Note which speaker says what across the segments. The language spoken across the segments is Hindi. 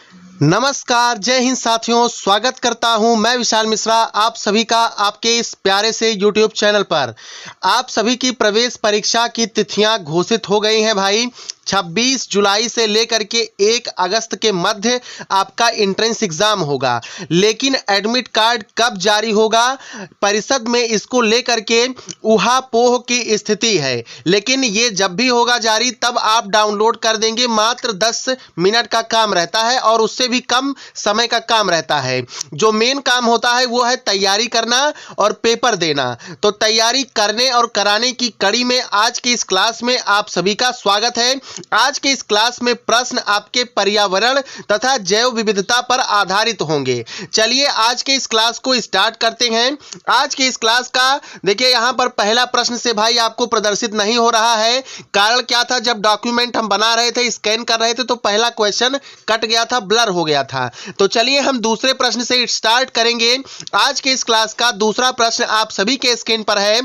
Speaker 1: नमस्कार, जय हिंद साथियों। स्वागत करता हूं मैं विशाल मिश्रा आप सभी का आपके इस प्यारे से YouTube चैनल पर। आप सभी की प्रवेश परीक्षा की तिथियां घोषित हो गई हैं भाई। 26 जुलाई से लेकर के 1 अगस्त के मध्य आपका एंट्रेंस एग्जाम होगा, लेकिन एडमिट कार्ड कब जारी होगा, परिषद में इसको लेकर के ऊहापोह की स्थिति है। लेकिन ये जब भी होगा जारी तब आप डाउनलोड कर देंगे। मात्र 10 मिनट का काम रहता है और उससे भी कम समय का काम रहता है। जो मेन काम होता है वो है तैयारी करना और पेपर देना। तो तैयारी करने और कराने की कड़ी में आज की इस क्लास में आप सभी का स्वागत है। आज के इस क्लास में प्रश्न आपके पर्यावरण तथा जैव विविधता पर आधारित होंगे। चलिए आज के इस क्लास को स्टार्ट करते हैं। आज के इस क्लास का देखिए यहाँ पर पहला प्रश्न से भाई आपको प्रदर्शित नहीं हो रहा है। कारण क्या था, जब डॉक्यूमेंट हम बना रहे थे, स्कैन कर रहे थे तो पहला क्वेश्चन कट गया था, ब्लर हो गया था। तो चलिए हम दूसरे प्रश्न से स्टार्ट करेंगे। आज के इस क्लास का दूसरा प्रश्न आप सभी के स्क्रीन पर है।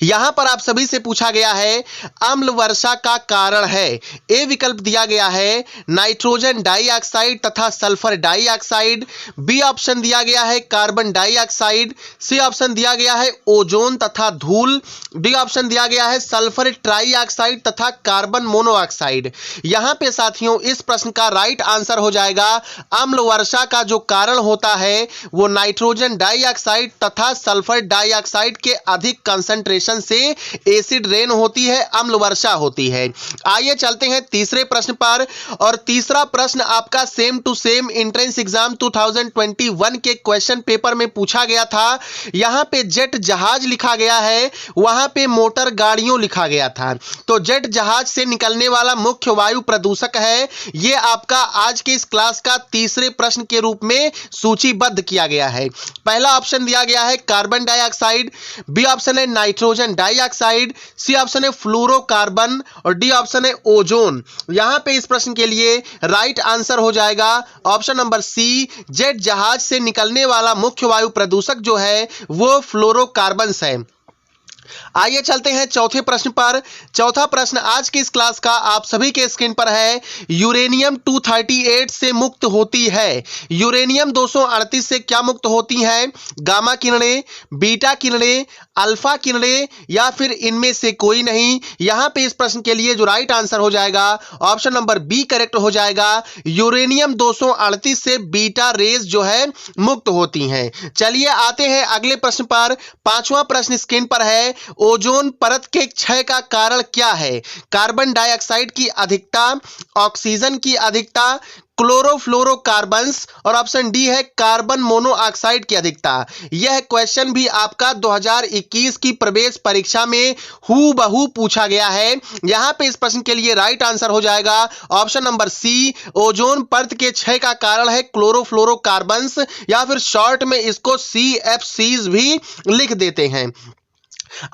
Speaker 1: यहां पर आप सभी से पूछा गया है अम्ल वर्षा का कारण है। ए विकल्प दिया गया है नाइट्रोजन डाइऑक्साइड तथा सल्फर डाइऑक्साइड। बी ऑप्शन दिया गया है कार्बन डाइऑक्साइड। सी ऑप्शन दिया गया है ओजोन तथा धूल। डी ऑप्शन दिया गया है सल्फर ट्राइऑक्साइड तथा कार्बन मोनोऑक्साइड। यहां पे साथियों इस प्रश्न का राइट आंसर हो जाएगा अम्ल वर्षा का जो कारण होता है वो नाइट्रोजन डाइऑक्साइड तथा सल्फर डाइऑक्साइड के अधिक कंसंट्रेशन से एसिड रेन होती है, अम्ल वर्षा होती है। आइए चलते हैं तीसरे प्रश्न पर। और तीसरा प्रश्न आपका same to same entrance exam 2021 के क्वेश्चन पेपर में पूछा गया था। यहां पे जेट जहाज लिखा गया है, वहां पे मोटर गाड़ियों लिखा गया था। तो जेट जहाज से निकलने वाला मुख्य वायु प्रदूषक है, यह आपका आज के इस क्लास का तीसरे प्रश्न के रूप में सूचीबद्ध किया गया है। पहला ऑप्शन दिया गया है कार्बन डाइऑक्साइड। बी ऑप्शन है नाइट्रोजन डाइऑक्साइड। सी ऑप्शन है फ्लोरोकार्बन और डी ऑप्शन है ओजोन। यहां पे इस प्रश्न के लिए राइट आंसर हो जाएगा ऑप्शन नंबर सी। जेट जहाज से निकलने वाला मुख्य वायु प्रदूषक जो है वो फ्लोरोकार्बन है। आइए चलते हैं चौथे प्रश्न पर। चौथा प्रश्न आज की इस क्लास का आप सभी के स्क्रीन पर है। यूरेनियम 238 से मुक्त होती है। यूरेनियम 238 से क्या मुक्त होती है? गामा किरणें, बीटा किरणें, अल्फा किरणें या फिर इनमें से कोई नहीं। यहां पे इस प्रश्न के लिए जो राइट आंसर हो जाएगा ऑप्शन नंबर बी करेक्ट हो जाएगा। यूरेनियम 238 से बीटा रेज जो है मुक्त होती हैं। चलिए आते हैं अगले प्रश्न पर। पांचवा प्रश्न स्क्रीन पर है। ओजोन परत के क्षय का कारण क्या है? कार्बन डाइऑक्साइड की अधिकता, ऑक्सीजन की अधिकता, क्लोरोफ्लोरोकार्बन्स और ऑप्शन डी है कार्बन मोनोऑक्साइड की अधिकता। यह क्वेश्चन भी आपका 2021 की प्रवेश परीक्षा में हूबहू पूछा गया है। यहां पे इस प्रश्न के लिए राइट आंसर हो जाएगा ऑप्शन नंबर सी। ओजोन परत के क्षय का कारण है क्लोरोफ्लोरोकार्बन्स या फिर शॉर्ट में इसको CFCs भी लिख देते हैं।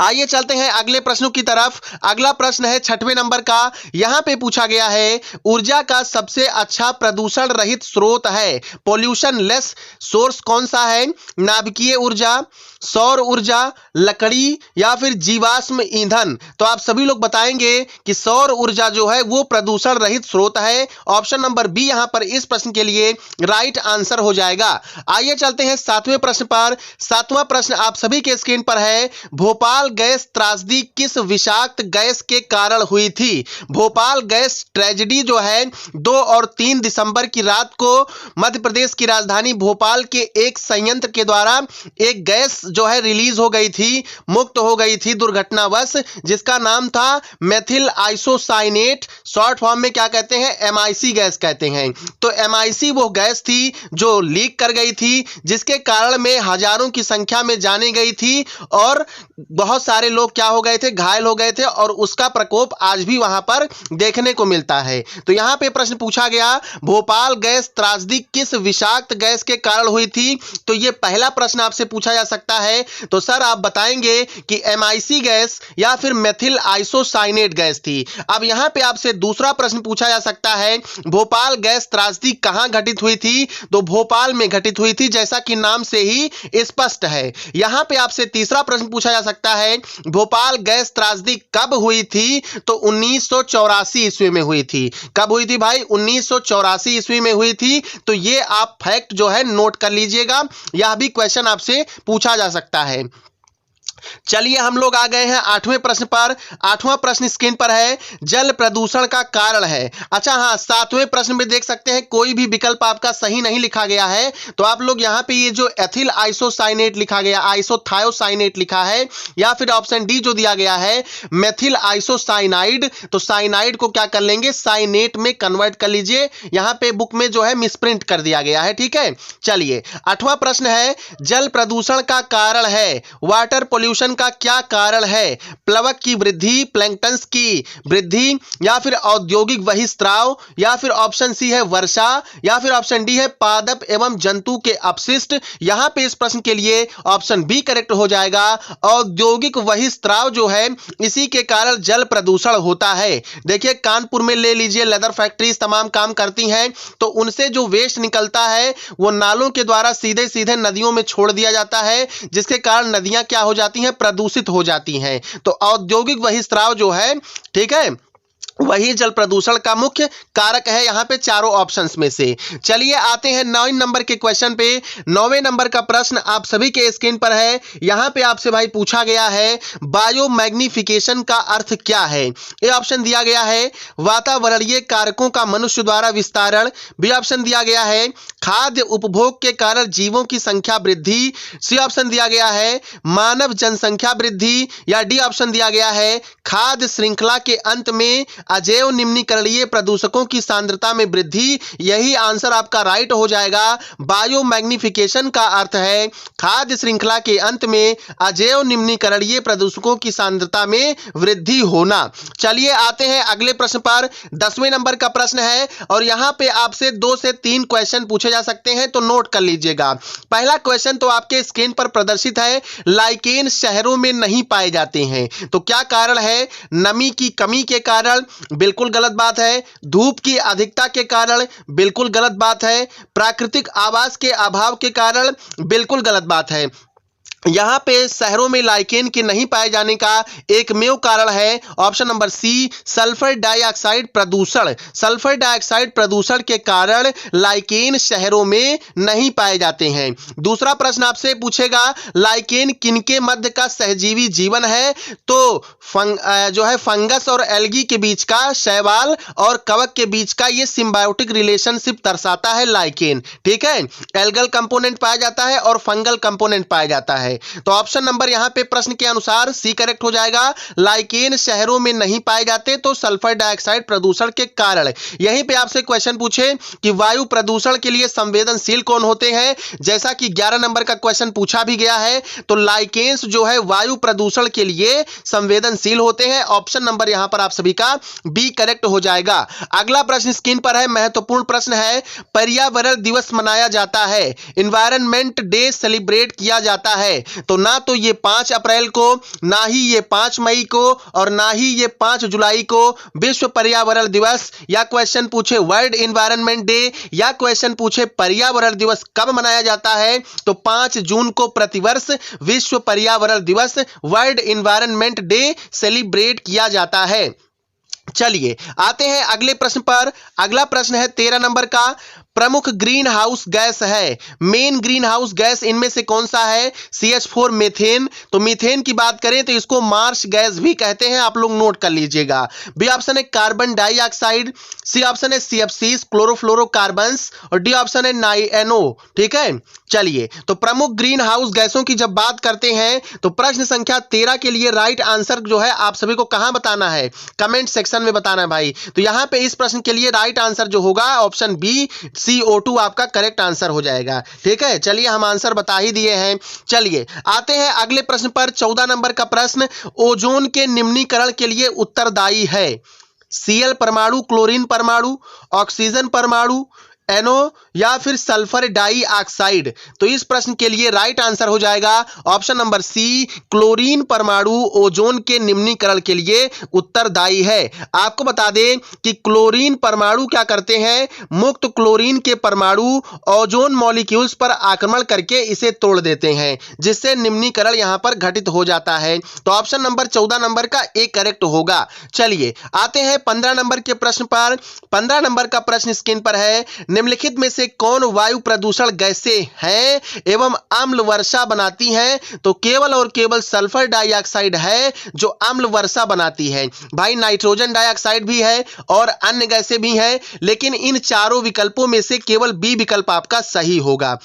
Speaker 1: आइए चलते हैं अगले प्रश्नों की तरफ। अगला प्रश्न है 6वें नंबर का। यहां पे पूछा गया है ऊर्जा का सबसे अच्छा प्रदूषण रहित स्रोत है, पॉल्यूशन लेस सोर्स कौन सा है? नाभिकीय ऊर्जा, सौर ऊर्जा, लकड़ी या फिर जीवाश्म ईंधन। तो आप सभी लोग बताएंगे कि सौर ऊर्जा जो है वो प्रदूषण रहित स्रोत है। ऑप्शन नंबर बी यहां पर इस प्रश्न के लिए राइट आंसर हो जाएगा। आइए चलते हैं 7वें प्रश्न पर। 7वां प्रश्न आप सभी के स्क्रीन पर है। भोपाल गैस त्रासदी किस विषाक्त गैस के कारण हुई थी? भोपाल गैस ट्रेजेडी जो है 2 और 3 दिसंबर की रात को मध्य प्रदेश की राजधानी भोपाल के एक संयंत्र के द्वारा एक गैस जो है रिलीज हो गई थी, मुक्त हो गई थी दुर्घटनावश, जिसका नाम था मेथिल आइसोसाइनेट। शॉर्ट फॉर्म में क्या कहते हैं? MIC गैस कहते हैं। तो MIC वो गैस थी जो लीक कर गई थी, जिसके कारण में हजारों की संख्या में जाने गई थी और बहुत सारे लोग क्या हो गए थे? घायल हो गए थे और उसका प्रकोप आज भी वहां पर देखने को मिलता है। तो यहां पे प्रश्न पूछा गया भोपाल गैस त्रासदी किस विषाक्त गैस के कारण हुई थी? तो यह पहला प्रश्न आपसे पूछा जा सकता है। तो सर आप बताएंगे कि MIC गैस या फिर मेथिल आइसोसाइनेट गैस थी। अब यहां पे आपसे दूसरा प्रश्न पूछा जा सकता है भोपाल गैस त्रासदी कहां घटित हुई थी? तो भोपाल में घटित हुई थी, जैसा कि नाम से ही स्पष्ट है। यहां पे आपसे तीसरा प्रश्न पूछा जा सकता सकता है। भोपाल गैस त्रासदी कब हुई थी? तो 1984 ईस्वी में हुई थी। कब हुई थी भाई? 1984 ईस्वी में हुई थी। तो ये आप फैक्ट जो है नोट कर लीजिएगा, यह भी क्वेश्चन आपसे पूछा जा सकता है। चलिए हम लोग आ गए हैं 8वें प्रश्न पर। 8वां प्रश्न स्क्रीन पर है, जल प्रदूषण का कारण है। अच्छा हाँ, 7वें प्रश्न में देख सकते हैं कोई भी विकल्प आपका सही नहीं लिखा गया है, तो आप लोग यहां पे ये जो एथिल आइसोसाइनेट लिखा गया, आइसोथायोसाइनेट लिखा है, या फिर ऑप्शन डी जो दिया गया है मेथिल आइसोसाइनाइड, तो साइनाइड को क्या कर लेंगे, साइनेट में कन्वर्ट कर लीजिए। यहां पे बुक में जो है मिसप्रिंट कर दिया गया है, ठीक है। चलिए 8वां प्रश्न है, जल प्रदूषण का कारण है, वाटर पोल्यूशन का क्या कारण है? प्लवक की वृद्धि, प्लैंक्टन्स की वृद्धि, या फिर औद्योगिक बहिस्त्राव, या फिर ऑप्शन सी है वर्षा, या फिर ऑप्शन डी है पादप एवं जंतु के अपशिष्ट। यहां पे इस प्रश्न के लिए ऑप्शन बी करेक्ट हो जाएगा। औद्योगिक बहिस्त्राव जो है इसी के कारण जल प्रदूषण होता है। देखिए कानपुर में ले लीजिए, लेदर फैक्ट्रीज तमाम काम करती हैं, तो उनसे जो वेस्ट निकलता है वो नालों के द्वारा सीधे सीधे नदियों में छोड़ दिया जाता है, जिसके कारण नदियां क्या हो जाती हैं, प्रदूषित हो जाती हैं। तो औद्योगिक बहिस्त्राव जो है, ठीक है, वही जल प्रदूषण का मुख्य कारक है यहां पे चारों ऑप्शंस में से। चलिए आते हैं 9 नंबर के क्वेश्चन पे। 9वें नंबर का प्रश्न आप सभी के स्क्रीन पर है। यहां पे आपसे भाई पूछा गया है बायोमैग्निफिकेशन का अर्थ क्या है? ए ऑप्शन दिया गया है वातावरणीय कारकों का मनुष्य द्वारा विस्तारण, बी ऑप्शन दिया गया है खाद्य उपभोग के कारण जीवों की संख्या वृद्धि, सी ऑप्शन दिया गया है मानव जनसंख्या वृद्धि, या डी ऑप्शन दिया गया है खाद्य श्रृंखला के अंत में अजैव निम्नीकरणीय प्रदूषकों की सांद्रता में वृद्धि। यही आंसर आपका राइट हो जाएगा। बायोमैग्निफिकेशन का अर्थ है खाद्य श्रृंखला के अंत में अजैव निम्नीकरणीय प्रदूषकों की सांद्रता में वृद्धि होना। चलिए आते हैं अगले प्रश्न पर। 10वें नंबर का प्रश्न है और यहां पे आपसे 2 से 3 क्वेश्चन पूछे जा सकते हैं, तो नोट कर लीजिएगा। पहला क्वेश्चन तो आपके स्क्रीन पर प्रदर्शित है, लाइकेन शहरों में नहीं पाए जाते हैं, तो क्या कारण है? नमी की कमी के कारण, बिल्कुल गलत बात है। धूप की अधिकता के कारण, बिल्कुल गलत बात है। प्राकृतिक आवास के अभाव के कारण, बिल्कुल गलत बात है। यहां पे शहरों में लाइकेन के नहीं पाए जाने का एकमेव कारण है option number C, sulphur dioxide प्रदूषण। सल्फर डाइऑक्साइड प्रदूषण के कारण लाइकेन शहरों में नहीं पाए जाते हैं। दूसरा प्रश्न आपसे पूछेगा लाइकेन किनके मध्य का सहजीवी जीवन है? तो जो है फंगस और एल्गी के बीच का, शैवाल और कवक के बीच का ये सिम्बायोटिक रिलेशनशिप दर्शाता है लाइकेन, ठीक है। एल्गल कंपोनेंट पाया जाता है और फंगल कंपोनेंट पाया जाता है। तो ऑप्शन नंबर यहां पे प्रश्न के अनुसार सी करेक्ट हो जाएगा। लाइकेन शहरों में नहीं पाए जाते तो सल्फर डाइऑक्साइड प्रदूषण के कारण। यहीं पे आपसे क्वेश्चन पूछे कि वायु प्रदूषण के लिए संवेदनशील कौन होते हैं, जैसा कि 11 नंबर का क्वेश्चन पूछा भी गया है, तो लाइकेन्स जो है वायु प्रदूषण के लिए संवेदनशील होते हैं। ऑप्शन नंबर यहां पर आप सभी का बी करेक्ट हो जाएगा। अगला प्रश्न स्क्रीन पर है, महत्वपूर्ण प्रश्न है, पर्यावरण दिवस मनाया जाता है, एनवायरनमेंट डे सेलिब्रेट किया जाता है, तो ना तो ये 5 अप्रैल को, ना ही ये 5 मई को, और ना ही ये 5 जुलाई को विश्व पर्यावरण दिवस, या क्वेश्चन पूछे वर्ल्ड एनवायरनमेंट डे, या क्वेश्चन पूछे पर्यावरण दिवस कब मनाया जाता है, तो 5 जून को प्रतिवर्ष विश्व पर्यावरण दिवस, वर्ल्ड एनवायरनमेंट डे सेलिब्रेट किया जाता है। चलिए आते हैं अगले प्रश्न पर। अगला प्रश्न है 13 नंबर का, प्रमुख ग्रीन हाउस गैस है, मेन ग्रीन हाउस गैस इनमें से कौन सा है? CH4 methane. तो मीथेन की बात करें तो इसको मार्श गैस भी कहते हैं, आप लोग नोट कर लीजिएगा। बी ऑप्शन है कार्बन डाइऑक्साइड, सी ऑप्शन है CFCs क्लोरोफ्लोरोकार्बन्स, और डी ऑप्शन है NO, ठीक है। चलिए तो प्रमुख ग्रीन हाउस गैसों की जब बात करते हैं तो प्रश्न संख्या 13 के लिए राइट आंसर जो है आप सभी को कहां बताना है? कमेंट सेक्शन में बताना है भाई। तो यहां पे इस प्रश्न के लिए राइट आंसर जो होगा ऑप्शन बी CO2 आपका करेक्ट आंसर हो जाएगा, ठीक है। चलिए हम आंसर बता ही दिए हैं। चलिए आते हैं अगले प्रश्न पर। 14 नंबर का प्रश्न, ओजोन के निम्नीकरण के लिए उत्तरदायी है Cl परमाणु, क्लोरीन परमाणु, ऑक्सीजन परमाणु, NO या फिर सल्फर डाइऑक्साइड? तो इस प्रश्न के लिए राइट आंसर हो जाएगा ऑप्शन नंबर सी, क्लोरीन परमाणु ओजोन के निम्नीकरण के लिए उत्तरदायी है। आपको बता दें कि क्लोरीन परमाणु क्या करते हैं, मुक्त क्लोरीन के परमाणु ओजोन मॉलिक्यूल्स पर आक्रमण करके इसे तोड़ देते हैं, जिससे निम्नीकरण यहां पर घटित हो जाता है। तो ऑप्शन नंबर 14 नंबर का ए करेक्ट होगा। चलिए आते हैं 15 नंबर के प्रश्न पर। 15 नंबर का प्रश्न स्क्रीन पर है, निम्नलिखित में से कौन वायु प्रदूषण गैसें हैं एवं अम्ल वर्षा बनाती हैं? तो केवल और केवल सल्फर डाइऑक्साइड है जो अम्ल वर्षा बनाती है। भाई नाइट्रोजन डाइऑक्साइड भी है और अन्य गैसें भी हैं, लेकिन इन चारों विकल्पों में से केवल बी विकल्प आपका सही होगा।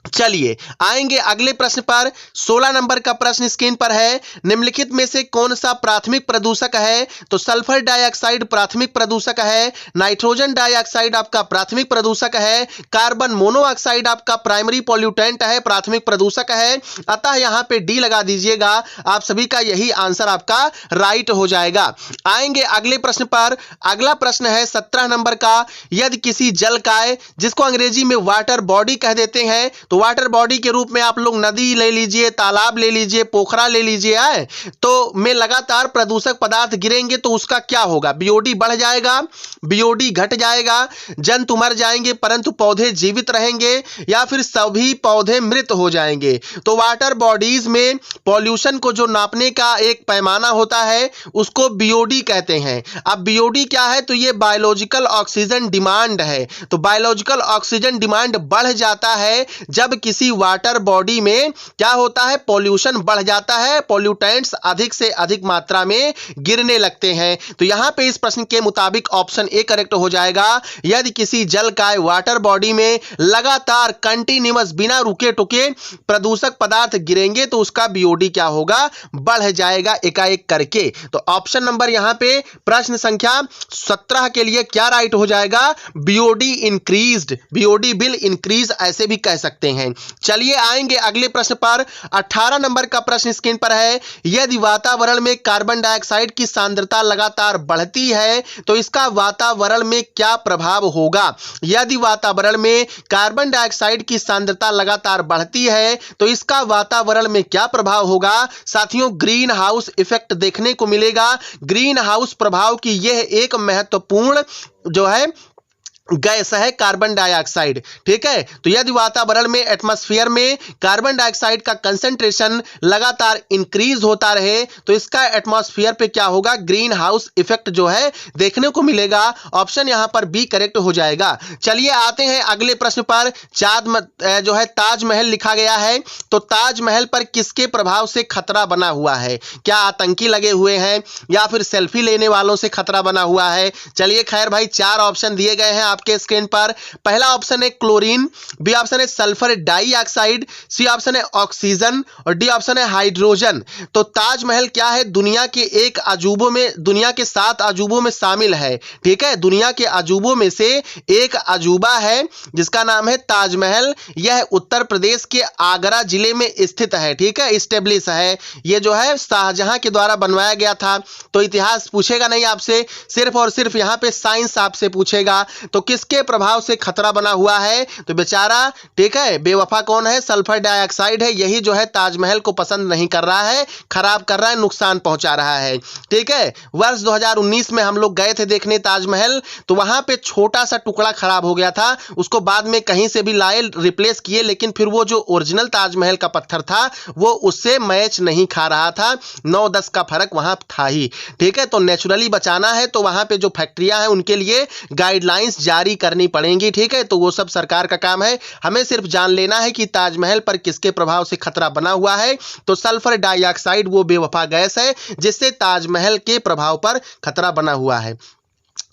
Speaker 1: चलिए आएंगे अगले प्रश्न पर। 16 नंबर का प्रश्न स्क्रीन पर है, निम्नलिखित में से कौन सा प्राथमिक प्रदूषक है? तो सल्फर डाइऑक्साइड प्राथमिक प्रदूषक है, नाइट्रोजन डाइऑक्साइड आपका प्राथमिक प्रदूषक है, कार्बन मोनोऑक्साइड आपका प्राइमरी पॉल्यूटेंट है, प्राथमिक प्रदूषक है। अतः यहां पे डी लगा दीजिएगा, आप सभी का यही आंसर आपका राइट हो जाएगा। आएंगे अगले प्रश्न पर। अगला प्रश्न है 17 नंबर का, यदि किसी जलकाय, जिसको अंग्रेजी में वाटर बॉडी कह देते हैं, तो वाटर बॉडी के रूप में आप लोग नदी ले लीजिए, तालाब ले लीजिए, पोखरा ले लीजिए, आए तो में लगातार प्रदूषक पदार्थ गिरेंगे तो उसका क्या होगा? बीओडी बढ़ जाएगा, बीओडी घट जाएगा, जंतु मर जाएंगे परंतु पौधे जीवित रहेंगे, या फिर सभी पौधे मृत हो जाएंगे। तो वाटर बॉडीज में पॉल्यूशन को जो नापने का एक पैमाना होता है उसको बीओडी कहते हैं। अब बीओडी क्या है? तो ये बायोलॉजिकल ऑक्सीजन डिमांड है। तो बायोलॉजिकल ऑक्सीजन डिमांड बढ़ जाता है जब किसी वाटर बॉडी में क्या होता है, पॉल्यूशन बढ़ जाता है, पॉल्यूटेंट्स अधिक से अधिक मात्रा में गिरने लगते हैं। तो यहां पे इस प्रश्न के मुताबिक ऑप्शन ए करेक्ट हो जाएगा। यदि किसी जलकाय वाटर बॉडी में लगातार कंटिन्यूअस बिना रुके टुके प्रदूषक पदार्थ गिरेंगे तो उसका बीओडी क्या होगा? बढ़ जाएगा एकाएक करके। तो ऑप्शन नंबर यहां पे प्रश्न संख्या 17 के लिए क्या राइट हो जाएगा? BOD increased, BOD will increase ऐसे भी कह सकते हैं। चलिए आएंगे अगले प्रश्न पर। 18 नंबर का प्रश्न स्क्रीन पर है, यदि वातावरण में कार्बन डाइऑक्साइड की सांद्रता लगातार बढ़ती है तो इसका वातावरण में क्या प्रभाव होगा? यदि वातावरण में कार्बन डाइऑक्साइड की सांद्रता लगातार बढ़ती है तो इसका वातावरण में क्या प्रभाव होगा? साथियों ग्रीन हाउस इफेक्ट देखने को मिलेगा। ग्रीन हाउस प्रभाव की यह एक महत्वपूर्ण जो है गैस है कार्बन डाइऑक्साइड। ठीक है, तो यदि वातावरण में एटमॉस्फेयर में कार्बन डाइऑक्साइड का कंसंट्रेशन लगातार इंक्रीज होता रहे तो इसका एटमॉस्फेयर पे क्या होगा? ग्रीन हाउस इफेक्ट जो है देखने को मिलेगा। ऑप्शन यहां पर बी करेक्ट हो जाएगा। चलिए आते हैं अगले प्रश्न पर। जो है ताजमहल लिखा गया है, तो ताजमहल पर किसके प्रभाव से खतरा बना हुआ है? क्या आतंकी लगे हुए हैं या फिर सेल्फी लेने वालों से खतरा बना हुआ है? चलिए खैर भाई 4 ऑप्शन दिए गए हैं आपके स्क्रीन पर। पहला ऑप्शन है क्लोरीन, बी ऑप्शन है सल्फर डाइऑक्साइड, सी ऑप्शन है ऑक्सीजन और डी ऑप्शन है हाइड्रोजन। तो ताजमहल क्या है? दुनिया के एक अजूबों में, दुनिया के 7 अजूबों में शामिल है। ठीक है, दुनिया के अजूबों में से एक अजूबा है जिसका नाम है ताजमहल। यह उत्तर प्रदेश के आगरा जिले में स्थित है। ठीक है, स्टेब्लिश है। यह जो है शाहजहां के द्वारा बनवाया गया था। तो इतिहास पूछेगा नहीं आपसे, सिर्फ और सिर्फ यहां पे साइंस आपसे पूछेगा। तो किसके प्रभाव से खतरा बना हुआ है? तो बेचारा ठीक है बेवफा कौन है? सल्फर डाइऑक्साइड है। यही जो है ताजमहल को पसंद नहीं कर रहा है, खराब कर रहा है, नुकसान पहुंचा रहा है। ठीक है, वर्ष 2019 में हम लोग गए थे देखने ताजमहल, तो वहां पे छोटा सा टुकड़ा खराब हो गया था, उसको बाद में कहीं से भी लाए रिप्लेस किए, लेकिन फिर वो जो ओरिजिनल ताजमहल का पत्थर था वो उससे मैच नहीं खा रहा था। 9-10 का फर्क वहां था ही। ठीक है, तो नेचुरली बचाना है तो वहां पे जो फैक्ट्रियां हैं उनके लिए गाइडलाइंस जारी करनी पड़ेंगी। ठीक है, तो वो सब सरकार का काम है। हमें सिर्फ जान लेना है कि ताजमहल पर किसके प्रभाव से खतरा बना हुआ है। तो सल्फर डाइऑक्साइड वो बेवफा गैस है जिससे ताजमहल के प्रभाव पर खतरा बना हुआ है।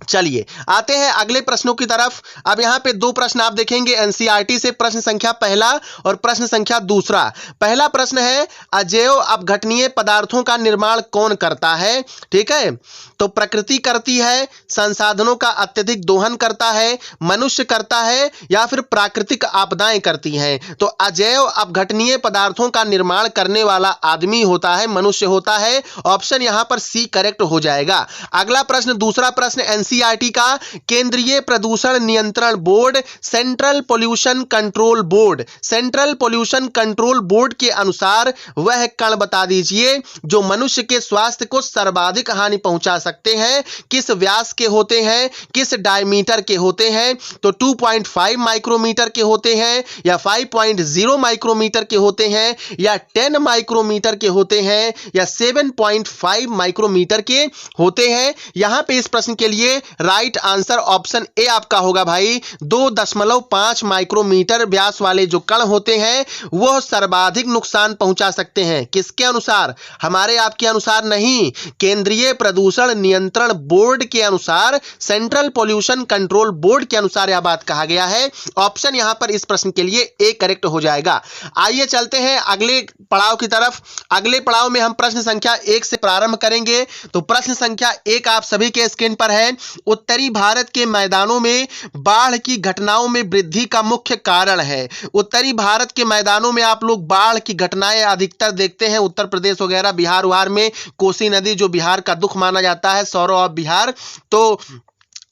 Speaker 1: चलिए आते हैं अगले प्रश्नों की तरफ। अब यहां पे 2 प्रश्न आप देखेंगे एनसीईआरटी से, प्रश्न संख्या पहला और प्रश्न संख्या दूसरा। पहला प्रश्न है, अजैव अपघटनीय पदार्थों का निर्माण कौन करता है? ठीक है, तो प्रकृति करती है, संसाधनों का अत्यधिक दोहन करता है, मनुष्य करता है या फिर प्राकृतिक आपदाएं करती हैं? तो अजैव अपघटनीय पदार्थों का निर्माण करने वाला आदमी होता है, मनुष्य होता है। ऑप्शन यहां पर सी करेक्ट हो जाएगा। अगला प्रश्न, दूसरा प्रश्न एनसीईआरटी का केंद्रीय प्रदूषण नियंत्रण board, central pollution control board, central pollution control board के अनुसार वह कण बता दीजिए जो मनुष्य के स्वास्थ्य को सर्वाधिक हानि पहुंचा सकते हैं, किस व्यास के होते हैं, किस डायमीटर के होते हैं। तो 2.5 माइक्रोमीटर के होते हैं, या 5.0 माइक्रोमीटर के होते हैं, या 10 माइक्रोमीटर के होते हैं, या 7.5 माइक्रोमीटर के होते हैं। यहां पे इस प्रश्न के लिए राइट आंसर ऑप्शन ए आपका होगा भाई। 2.5 माइक्रोमीटर व्यास वाले जो कण होते हैं वह सर्वाधिक नुकसान पहुंचा सकते हैं। किसके अनुसार? हमारे आपके अनुसार नहीं, केंद्रीय प्रदूषण नियंत्रण बोर्ड के अनुसार, सेंट्रल पोल्यूशन कंट्रोल बोर्ड के अनुसार यह बात कहा गया है। ऑप्शन यहां पर इस प्रश्न के लिए ए करेक्ट हो जाएगा। आइए चलते हैं अगले पड़ाव की तरफ। अगले पड़ाव में हम प्रश्न संख्या 1 से प्रारंभ करेंगे। तो प्रश्न संख्या 1 आप सभी के स्क्रीन पर है। उत्तरी भारत के मैदानों में बाढ़ की घटनाओं में वृद्धि का मुख्य कारण है। उत्तरी भारत के मैदानों में आप लोग बाढ़ की घटनाएं अधिकतर देखते हैं। उत्तर प्रदेश वगैरह, बिहार उहार में कोसी नदी जो बिहार का दुख माना जाता है, सौरव ऑफ बिहार, तो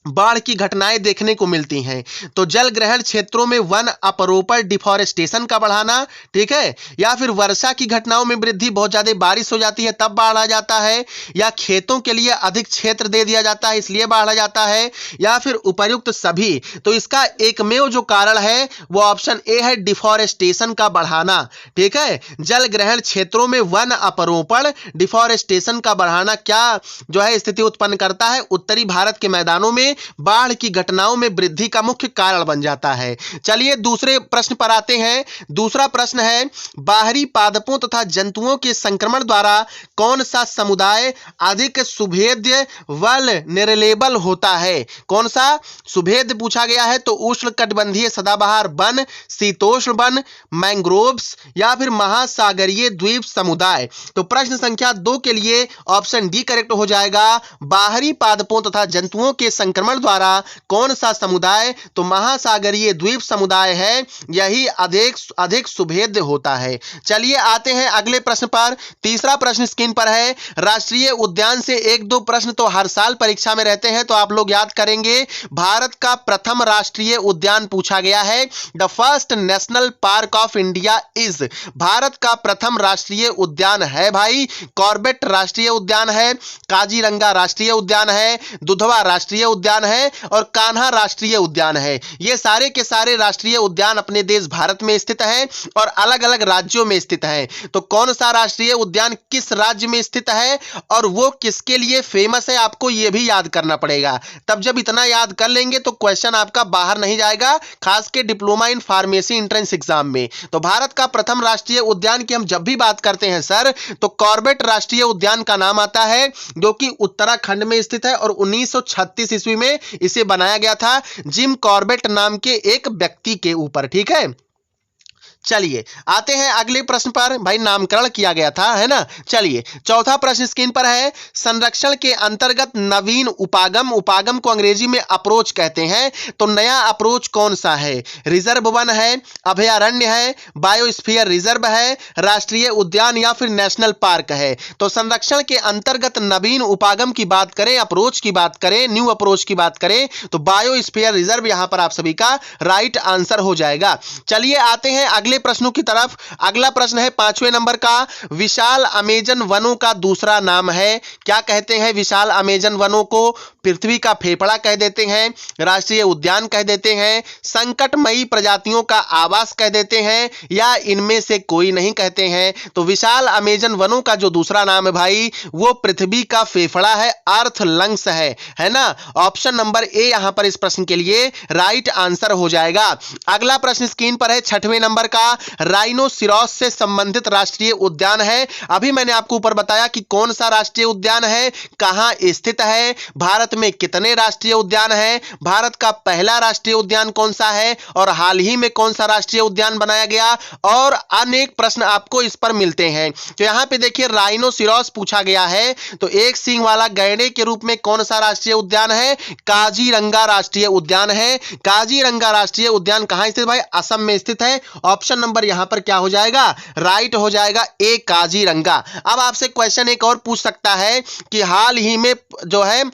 Speaker 1: बाढ़ की घटनाएं देखने को मिलती हैं। तो जल ग्रहण क्षेत्रों में वन अपरोपण, डिफॉरेस्टेशन का बढ़ाना, ठीक है, या फिर वर्षा की घटनाओं में वृद्धि, बहुत ज्यादा बारिश हो जाती है तब बाढ़ आ जाता है, या खेतों के लिए अधिक क्षेत्र दे दिया जाता है इसलिए बाढ़ आ जाता है, या फिर उपर्युक्त सभी। तो इसका एकमेव जो कारण है वो ऑप्शन ए है, डिफॉरेस्टेशन का बढ़ाना। ठीक है, जल ग्रहण क्षेत्रों में वन अपरोपण, डिफॉरेस्टेशन का बढ़ाना क्या जो है स्थिति उत्पन्न करता है? उत्तरी भारत के मैदानों में बाढ़ की घटनाओं में वृद्धि का मुख्य कारण बन जाता है। चलिए दूसरे प्रश्न पर आते हैं। दूसरा प्रश्न है, बाहरी पादपों तथा जंतुओं के संक्रमण द्वारा कौन सा समुदाय अधिक सुभेद्य वल्नरेबल होता है? कौन सा सुभेद्य पूछा गया है? तो उष्णकटिबंधीय सदाबहार वन, शीतोष्ण वन, मैंग्रोव्स, या फिर महासागरीय द्वीप समुदाय। तो प्रश्न संख्या 2 के लिए ऑप्शन डी करेक्ट हो जाएगा। बाहरी पादपों तथा जंतुओं के संक्रमण द्वारा कौन सा समुदाय? तो महासागरीय द्वीप समुदाय है, यही अधिक सुभेद्य होता है। चलिए आते हैं अगले प्रश्न पर। तीसरा प्रश्न स्क्रीन पर है। राष्ट्रीय उद्यान से 1-2 प्रश्न तो हर साल परीक्षा में रहते हैं, तो आप लोग याद करेंगे। भारत का प्रथम राष्ट्रीय उद्यान पूछा गया है। The first national park of India is, Bharat का प्रथम राष्ट्रीय उद्यान है भाई कॉर्बेट राष्ट्रीय उद्यान है, काजीरंगा राष्ट्रीय उद्यान है, दुधवा राष्ट्रीय उद्यान है, और कान्हा राष्ट्रीय उद्यान है। ये सारे के सारे राष्ट्रीय उद्यान अपने देश भारत में स्थित हैं और अलग-अलग राज्यों में स्थित हैं। तो कौन सा राष्ट्रीय उद्यान किस राज्य में स्थित है और वो किसके लिए फेमस है, आपको ये भी याद करना पड़ेगा। तब जब इतना याद कर लेंगे तो क्वेश्चन आपका बाहर नहीं जाएगा, खास के diploma in pharmacy entrance exam में। तो भारत का प्रथम राष्ट्रीय उद्यान की हम जब भी बात करते हैं सर, तो कॉर्बेट राष्ट्रीय उद्यान का नाम आता है, जो कि उत्तराखंड में स्थित है और 1936 ईस्वी में इसे बनाया गया था जिम कॉर्बेट नाम के एक व्यक्ति के ऊपर। ठीक है, चलिए आते हैं अगले प्रश्न पर। भाई नामकरण किया गया था, है ना। चलिए चौथा प्रश्न स्क्रीन पर है। संरक्षण के अंतर्गत नवीन उपागम, उपागम को अंग्रेजी में अप्रोच कहते हैं, तो नया अप्रोच कौन सा है? रिजर्व वन है, अभयारण्य है, बायोस्फीयर रिजर्व है, राष्ट्रीय उद्यान, या फिर नेशनल पार्क है? तो संरक्षण के अंतर्गत नवीन उपागम की बात करें, अप्रोच की बात करें, न्यू अप्रोच की बात करें, तो बायोस्फीयर रिजर्व यहां पर आप सभी का राइट आंसर हो जाएगा। चलिए आते हैं अगले प्रश्नों की तरफ। अगला प्रश्न है 5वें नंबर का। विशाल अमेजन वनों का दूसरा नाम है, क्या कहते हैं विशाल अमेजन वनों को? पृथ्वी का फेफड़ा कह देते हैं, राष्ट्रीय उद्यान कह देते हैं, संकटमयी प्रजातियों का आवास कह देते हैं, या इनमें से कोई नहीं कहते हैं? तो विशाल अमेजन वनों का जो दूसरा नाम है भाई वो पृथ्वी का फेफड़ा है, अर्थ लंग्स है ना। ऑप्शन नंबर ए यहां पर इस प्रश्न के लिए राइट आंसर हो जाएगा। अगला प्रश्न स्क्रीन पर है 6वें नंबर का। राइनोसिरोस से संबंधित राष्ट्रीय उद्यान है। अभी मैंने आपको ऊपर बताया कि कौन सा राष्ट्रीय उद्यान है, कहां स्थित है, भारत में कितने राष्ट्रीय उद्यान है, भारत का पहला राष्ट्रीय उद्यान कौन सा है, और हाल ही में कौन सा राष्ट्रीय उद्यान बनाया गया, और अनेक प्रश्न आपको इस पर मिलते हैं। तो यहां पे देखिए राइनोसिरोस पूछा गया है, तो एक सींग वाला गैंडे के रूप में कौन सा राष्ट्रीय उद्यान है? काजीरंगा राष्ट्रीय उद्यान है। काजीरंगा राष्ट्रीय उद्यान कहां स्थित भाई? असम में स्थित है। ऑप्शन नंबर यहां पर क्या हो जाएगा? राइट हो जाएगा ए काजीरंगा। अब आपसे क्वेश्चन एक और पूछ सकता है कि हाल ही में जो है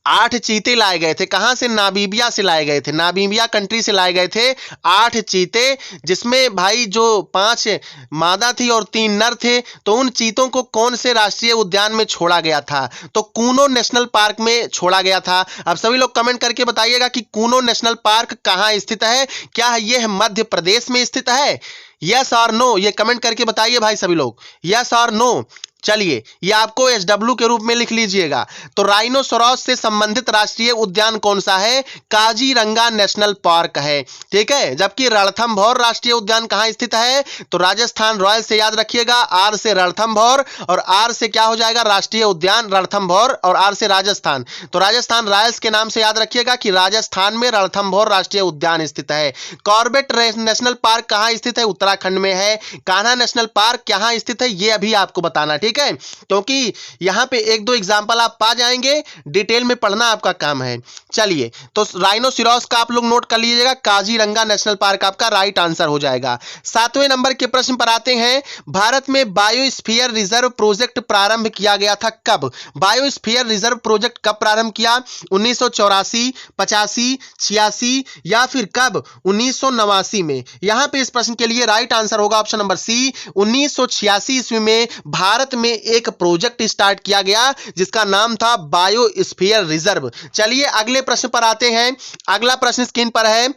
Speaker 1: 8 चीते लाए गए थे। कहां से? नामीबिया से लाए गए थे, नामीबिया कंट्री से लाए गए थे 8 चीते, जिसमें भाई जो 5 मादा थी और 3 नर थे। तो उन चीतों को कौन से राष्ट्रीय उद्यान में छोड़ा गया था? तो कूनो नेशनल पार्क में छोड़ा गया था। अब सभी लोग कमेंट करके बताइएगा कि कूनो नेशनल पार्क कहां स्थित है? क्या यह मध्य प्रदेश में स्थित है? यस और नो, ये कमेंट करके बताइए भाई सभी लोग, यस और नो। चलिए, ये आपको SW के रूप में लिख लीजिएगा। तो राइनोसोरस से संबंधित राष्ट्रीय उद्यान कौन सा है? काजीरंगा नेशनल पार्क है, ठीक है। जबकि रणथंभौर राष्ट्रीय उद्यान कहां स्थित है? तो राजस्थान रॉयल से याद रखिएगा, आर से रणथंभौर और आर से क्या हो जाएगा? राष्ट्रीय उद्यान रणथंभौर और आर से राजस्थान। तो राजस्थान रॉयल्स के नाम से याद रखिएगा कि राजस्थान में रणथंभौर राष्ट्रीय उद्यान स्थित है। कॉर्बेट नेशनल पार्क कहां स्थित है? उत्तराखंड में है। कान्हा नेशनल पार्क कहां स्थित है? ये अभी आपको बताना, ठीक है, क्योंकि यहां पे 1-2 एग्जांपल आप पा जाएंगे, डिटेल में पढ़ना आपका काम है। चलिए, तो राइनोसिरोस का आप लोग नोट कर लीजिएगा, काजीरंगा नेशनल पार्क आपका राइट आंसर हो जाएगा। 7वें नंबर के प्रश्न पर आते हैं। भारत में बायोस्फीयर रिजर्व प्रोजेक्ट प्रारंभ किया गया था कब? बायोस्फीयर रिजर्व प्रोजेक्ट कब प्रारंभ किया? 1984, 85, 86 या फिर कब? 1989 में। यहां पे इस प्रश्न के लिए राइट आंसर होगा ऑप्शन नंबर सी, 1986 ईस्वी में भारत में एक प्रोजेक्ट स्टार्ट किया गया जिसका नाम था बायोस्फीयर रिजर्व। चलिए अगले प्रश्न पर आते हैं। अगला प्रश्न स्क्रीन पर है,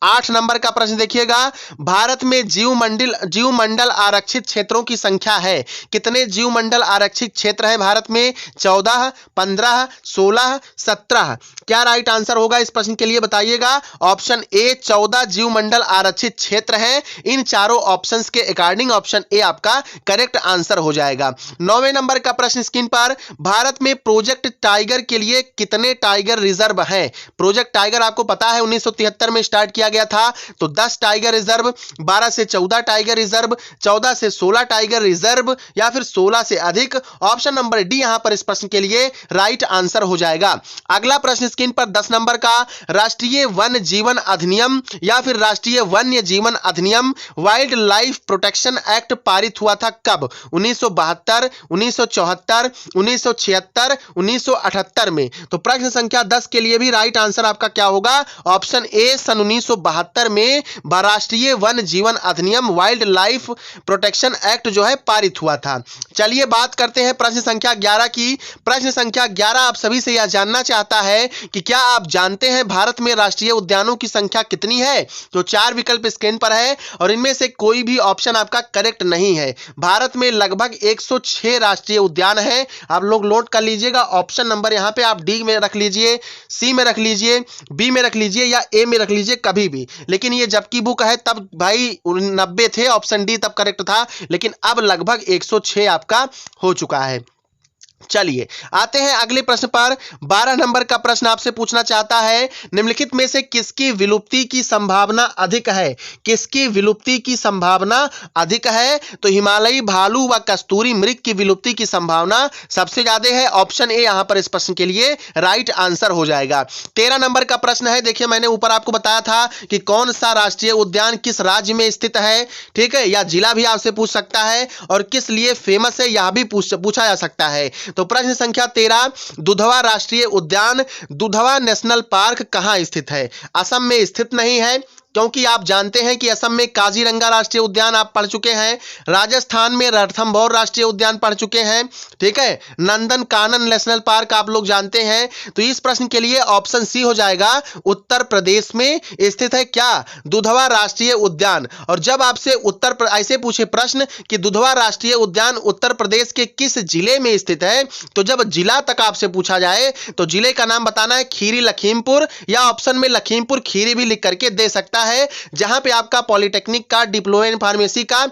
Speaker 1: 8 नंबर का प्रश्न देखिएगा। भारत में जीवमंडल आरक्षित क्षेत्रों की संख्या है। कितने जीवमंडल आरक्षित क्षेत्र है भारत में? 14, 15, 16, 17। क्या राइट आंसर होगा इस प्रश्न के लिए बताइएगा? ऑप्शन ए 14 जीवमंडल आरक्षित क्षेत्र है। इन चारों ऑप्शंस के अकॉर्डिंग ऑप्शन ए आपका करेक्ट आंसर हो जाएगा। 9वें नंबर का प्रश्न स्क्रीन पर, भारत में प्रोजेक्ट टाइगर के लिए कितने टाइगर रिजर्व हैं? प्रोजेक्ट टाइगर आपको पता है 1973 में स्टार्ट किया गया था। तो 10 टाइगर रिजर्व, 12 से 14 टाइगर रिजर्व, 14 से 16 टाइगर रिजर्व या फिर 16 से अधिक। ऑप्शन नंबर डी यहां पर इस प्रश्न के लिए राइट आंसर हो जाएगा। अगला प्रश्न स्क्रीन पर 10 नंबर का, राष्ट्रीय वन जीवन अधिनियम या फिर राष्ट्रीय वन्य जीवन अधिनियम वाइल्ड लाइफ प्रोटेक्शन एक्ट पारित हुआ था कब? 1972, 1974, 1976, 1978 में। तो प्रश्न संख्या 10 के लिए भी राइट आंसर आपका क्या होगा? ऑप्शन ए सन 1972 में राष्ट्रीय वन जीवन अधिनियम वाइल्ड लाइफ प्रोटेक्शन एक्ट जो है पारित हुआ था। चलिए बात करते हैं प्रश्न संख्या 11 की। प्रश्न संख्या 11 आप सभी से यह जानना चाहता है कि क्या आप जानते हैं भारत में राष्ट्रीय उद्यानों की संख्या कितनी है? तो 4 विकल्प स्क्रीन पर है और इनमें से कोई भी ऑप्शन आपका करेक्ट नहीं है। भारत में लगभग 106 राष्ट्रीय उद्यान है। आप लोग नोट कर लीजिएगा। ऑप्शन नंबर यहां पे आप डी में रख लीजिए, सी में रख लीजिए, बी में रख लीजिए या ए में रख लीजिए कभी भी। लेकिन ये जबकि बुक है तब भाई 90 थे, ऑप्शन डी तब करेक्ट था, लेकिन अब लगभग 106 आपका हो चुका है। चलिए आते हैं अगले प्रश्न पर। 12 नंबर का प्रश्न आपसे पूछना चाहता है, निम्नलिखित में से किसकी विलुप्ति की संभावना अधिक है? किसकी विलुप्ति की संभावना अधिक है? तो हिमालयी भालू व कस्तूरी मृग की विलुप्ति की संभावना सबसे ज्यादा है। ऑप्शन ए यहां पर इस प्रश्न के लिए राइट आंसर हो जाएगा। 13 नंबर का प्रश्न है, देखिए मैंने ऊपर आपको बताया था कि कौन सा राष्ट्रीय उद्यान किस राज्य में स्थित है, ठीक है, या जिला भी आपसे पूछ सकता है और किस लिए फेमस है यह भी पूछा जा सकता है। तो प्रश्न संख्या 13, दुधवा राष्ट्रीय उद्यान, दुधवा नेशनल पार्क कहां स्थित है? असम में स्थित नहीं है, क्योंकि आप जानते हैं कि असम में काजीरंगा राष्ट्रीय उद्यान आप पढ़ चुके हैं, राजस्थान में रणथंभौर राष्ट्रीय उद्यान पढ़ चुके हैं, ठीक है, नंदन कानन नेशनल पार्क आप लोग जानते हैं। तो इस प्रश्न के लिए ऑप्शन सी हो जाएगा, उत्तर प्रदेश में स्थित है क्या? दुधवा राष्ट्रीय उद्यान। और जब आपसे ऐसे पूछे प्रश्न कि दुधवा राष्ट्रीय उद्यान उत्तर प्रदेश के किस जिले में स्थित है, तो जब जिला तक आपसे पूछा जाए तो जिले का नाम बताना है, खीरी लखीमपुर, या ऑप्शन में लखीमपुर खीरी भी लिख करके दे सकता है, जहां पे आपका पॉलिटेक्निक का, डिप्लोमा इन फार्मेसी का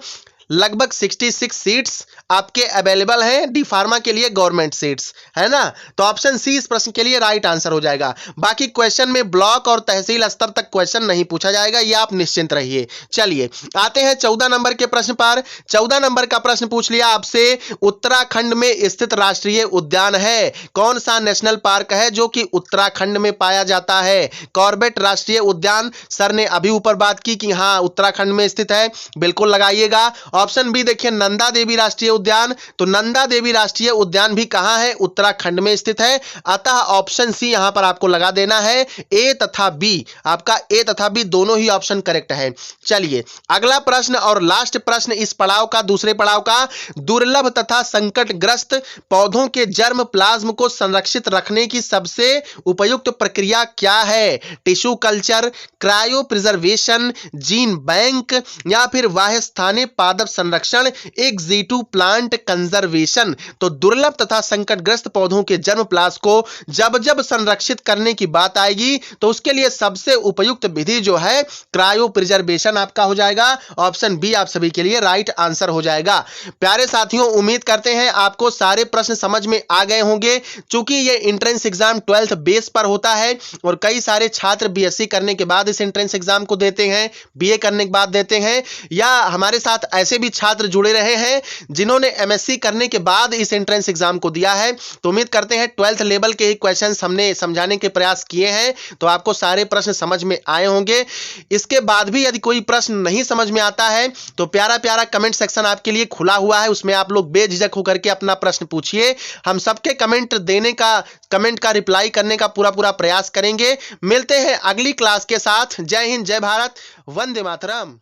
Speaker 1: लगभग 66 सीट्स आपके अवेलेबल हैं। डी फार्मा के लिए गवर्नमेंट सीट्स है ना। तो ऑप्शन सी इस प्रश्न के लिए राइट आंसर हो जाएगा। बाकी क्वेश्चन में ब्लॉक और तहसील स्तर तक क्वेश्चन नहीं पूछा जाएगा, ये आप निश्चिंत रहिए। चलिए आते हैं 14 नंबर के प्रश्न पर। 14 नंबर का प्रश्न पूछ लिया आपसे, उत्तराखंड में स्थित राष्ट्रीय उद्यान है, कौन सा नेशनल पार्क है जो कि उत्तराखंड में पाया जाता है? कॉर्बेट राष्ट्रीय उद्यान, सर ने अभी ऊपर बात की कि हाँ उत्तराखंड में स्थित है, बिल्कुल लगाइएगा। ऑप्शन बी देखिए नंदा देवी राष्ट्रीय उद्यान, तो नंदा देवी राष्ट्रीय उद्यान भी कहां है, उत्तराखंड में स्थित है। अतः ऑप्शन सी यहां पर आपको लगा देना है। ए तथा बी, आपका ए तथा बी दोनों ही ऑप्शन करेक्ट है। चलिए अगला प्रश्न और लास्ट प्रश्न इस पड़ाव का, दूसरे पड़ाव का, दुर्लभ तथा संकटग्रस्त पौधों के जर्म प्लाज्म को संरक्षित रखने की सबसे उपयुक्त प्रक्रिया क्या है? Tissue culture, cryo preservation, gene bank या फिर बाह्य स्थानीय पादप संरक्षण, एक्सिटू प्लांट कंजर्वेशन। तो दुर्लभ तथा संकटग्रस्त पौधों के जर्म प्लाज्म को जब जब संरक्षित करने की बात आएगी तो उसके लिए सबसे उपयुक्त विधि जो है क्रायो प्रिजर्वेशन आपका हो जाएगा। ऑप्शन बी आप सभी के लिए राइट आंसर हो जाएगा। प्यारे साथियों, उम्मीद करते हैं आपको सारे प्रश्न समझ में आ गए होंगे। चूंकि ये एंट्रेंस एग्जाम 12th बेस पर होता है और कई सारे छात्र बीएससी करने के बाद इस एंट्रेंस एग्जाम को देते हैं, बीए करने के बाद देते हैं, या हमारे साथ ऐसे भी छात्र जुड़े रहे हैं जिन्होंने एमएससी करने के बाद इस एंट्रेंस एग्जाम को दिया है। तो उम्मीद करते हैं 12th लेवल के ही क्वेश्चन हमने समझाने के प्रयास किए हैं, तो आपको सारे प्रश्न समझ में आए होंगे। इसके बाद भी यदि कोई प्रश्न नहीं समझ में आता है तो प्यारा प्यारा कमेंट सेक्शन आपके लिए खुला हुआ है, उसमें आप लोग बेझिझक होकर के अपना प्रश्न पूछिए। हम सबके कमेंट का रिप्लाई करने का पूरा प्रयास करेंगे। मिलते हैं अगली क्लास के साथ। जय हिंद, जय भारत, वंदे मातरम।